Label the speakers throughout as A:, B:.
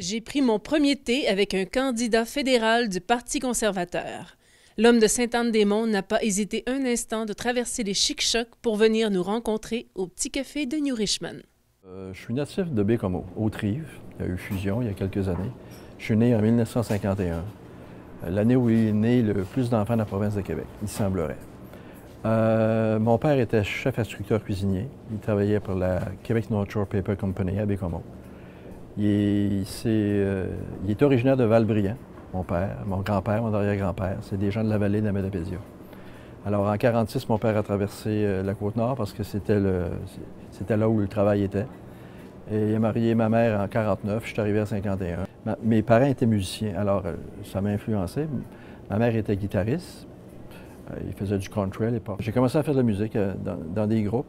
A: J'ai pris mon premier thé avec un candidat fédéral du Parti conservateur. L'homme de Sainte-Anne-des-Monts n'a pas hésité un instant de traverser les Chic-Chocs pour venir nous rencontrer au Petit Café de New Richmond.
B: Je suis natif de Baie-Comeau, Haute-Rive. Il y a eu fusion il y a quelques années. Je suis né en 1951, l'année où il est né le plus d'enfants de la province de Québec, il semblerait. Mon père était chef instructeur cuisinier. Il travaillait pour la Québec North Shore Paper Company à Baie-Comeau. Il est originaire de Val-Brillant, mon père, mon grand-père, mon arrière-grand-père. C'est des gens de la vallée de la Médapédia. Alors, en 1946, mon père a traversé la Côte-Nord parce que c'était là où le travail était. Et il a marié ma mère en 1949, je suis arrivé en 1951. Mes parents étaient musiciens, alors ça m'a influencé. Ma mère était guitariste, il faisait du country à l'époque. J'ai commencé à faire de la musique dans des groupes.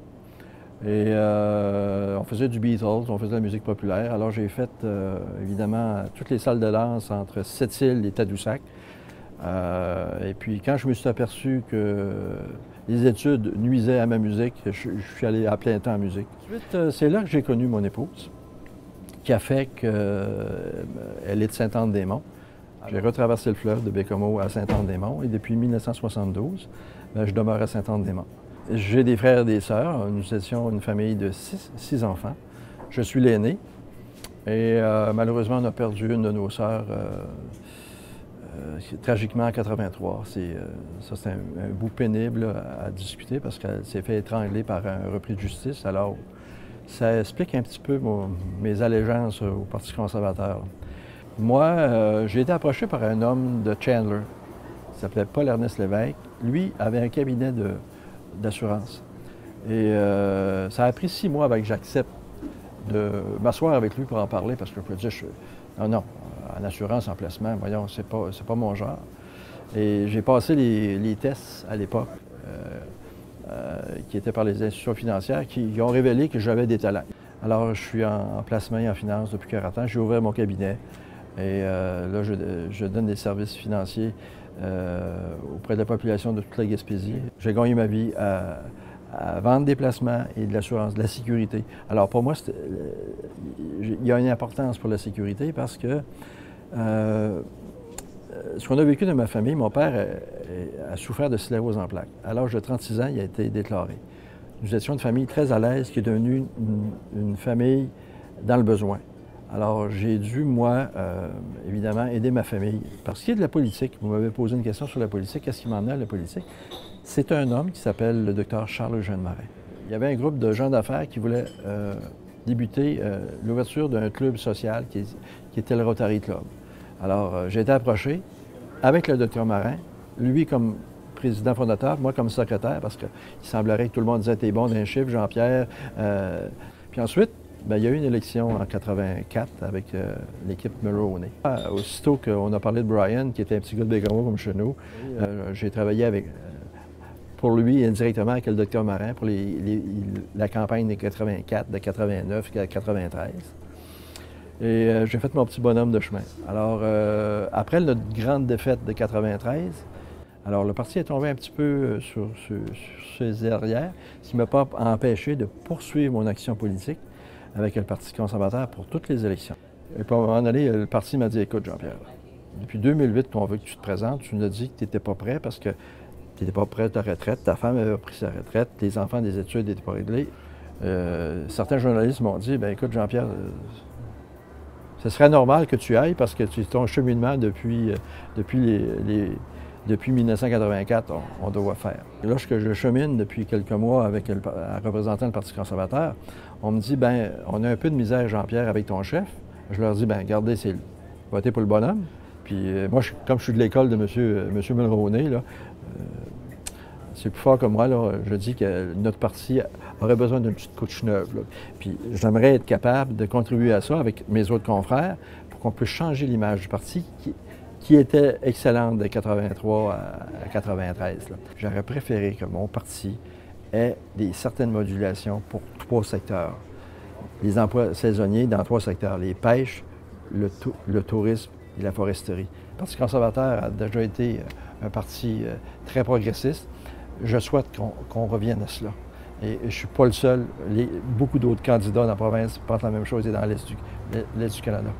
B: Et on faisait du Beatles, on faisait de la musique populaire. Alors j'ai fait, évidemment, toutes les salles de danse entre Sept-Îles et Tadoussac. Et puis quand je me suis aperçu que les études nuisaient à ma musique, je suis allé à plein temps en musique. Ensuite, c'est là que j'ai connu mon épouse, qui a fait qu'elle est de Sainte-Anne-des-Monts. J'ai retraversé le fleuve de Baie-Comeau à Sainte-Anne-des-Monts et depuis 1972, je demeure à Sainte-Anne-des-Monts. J'ai des frères et des sœurs. Nous étions une famille de six enfants. Je suis l'aîné et malheureusement, on a perdu une de nos sœurs tragiquement en 83. Ça, c'est un bout pénible à discuter parce qu'elle s'est fait étrangler par un repris de justice. Alors, ça explique un petit peu mes allégeances au Parti conservateur. Moi, j'ai été approché par un homme de Chandler, qui s'appelait Paul-Ernest Lévesque. Lui avait un cabinet d'assurance. Et ça a pris 6 mois avant que j'accepte de m'asseoir avec lui pour en parler, parce que je peux dire, non, en assurance, en placement, voyons, c'est pas mon genre. Et j'ai passé les tests à l'époque, qui étaient par les institutions financières, qui ont révélé que j'avais des talents. Alors, je suis en placement et en finance depuis 40 ans. J'ai ouvert mon cabinet et là, je donne des services financiers auprès de la population de toute la Gaspésie. J'ai gagné ma vie à vendre des placements et de l'assurance, de la sécurité. Alors pour moi, il y a une importance pour la sécurité parce que ce qu'on a vécu dans ma famille, mon père a souffert de sclérose en plaques. À l'âge de 36 ans, il a été déclaré. Nous étions une famille très à l'aise qui est devenue une famille dans le besoin. Alors, j'ai dû, moi, évidemment, aider ma famille. Parce qu'il y a de la politique, vous m'avez posé une question sur la politique, qu'est-ce qui m'emmène à la politique? C'est un homme qui s'appelle le docteur Charles-Eugène Marin. Il y avait un groupe de gens d'affaires qui voulaient débuter l'ouverture d'un club social qui était le Rotary Club. Alors, j'ai été approché avec le docteur Marin, lui comme président fondateur, moi comme secrétaire, parce qu'il semblerait que tout le monde disait « T'es bon d'un chiffre, Jean-Pierre. » Puis ensuite, bien, il y a eu une élection en 1984 avec l'équipe Mulroney. Aussitôt qu'on a parlé de Brian, qui était un petit gars de Baie-Comeau comme chez nous, j'ai travaillé pour lui indirectement avec le docteur Marin pour la campagne de 84, de 89 à 93. Et j'ai fait mon petit bonhomme de chemin. Alors, après notre grande défaite de 93, alors le parti est tombé un petit peu sur ses arrières, ce qui ne m'a pas empêché de poursuivre mon action politique avec le Parti conservateur pour toutes les élections. Et puis à un moment donné, le parti m'a dit « Écoute, Jean-Pierre, depuis 2008 qu'on veut que tu te présentes, tu nous as dit que tu n'étais pas prêt parce que tu n'étais pas prêt à ta retraite, ta femme avait pris sa retraite, tes enfants des études n'étaient pas réglés. » Certains journalistes m'ont dit « Bien, écoute, Jean-Pierre, ce serait normal que tu ailles parce que ton cheminement depuis 1984, on doit faire. » Lorsque je chemine depuis quelques mois avec un représentant du Parti conservateur, on me dit « Bien, on a un peu de misère, Jean-Pierre, avec ton chef. » Je leur dis « Bien, regardez, c'est voter pour le bonhomme. » Puis moi, comme je suis de l'école de M. Mulroney, là, c'est plus fort que moi, là, je dis que notre parti aurait besoin d'une petite couche neuve. Là. Puis j'aimerais être capable de contribuer à ça avec mes autres confrères pour qu'on puisse changer l'image du parti qui était excellente de 83 à 93. J'aurais préféré que mon parti ait certaines modulations pour 3 secteurs. Les emplois saisonniers dans 3 secteurs, les pêches, le tourisme et la foresterie. Le Parti conservateur a déjà été un parti très progressiste. Je souhaite qu'on revienne à cela. Et je ne suis pas le seul. Beaucoup d'autres candidats dans la province pensent la même chose et dans l'Est du Canada.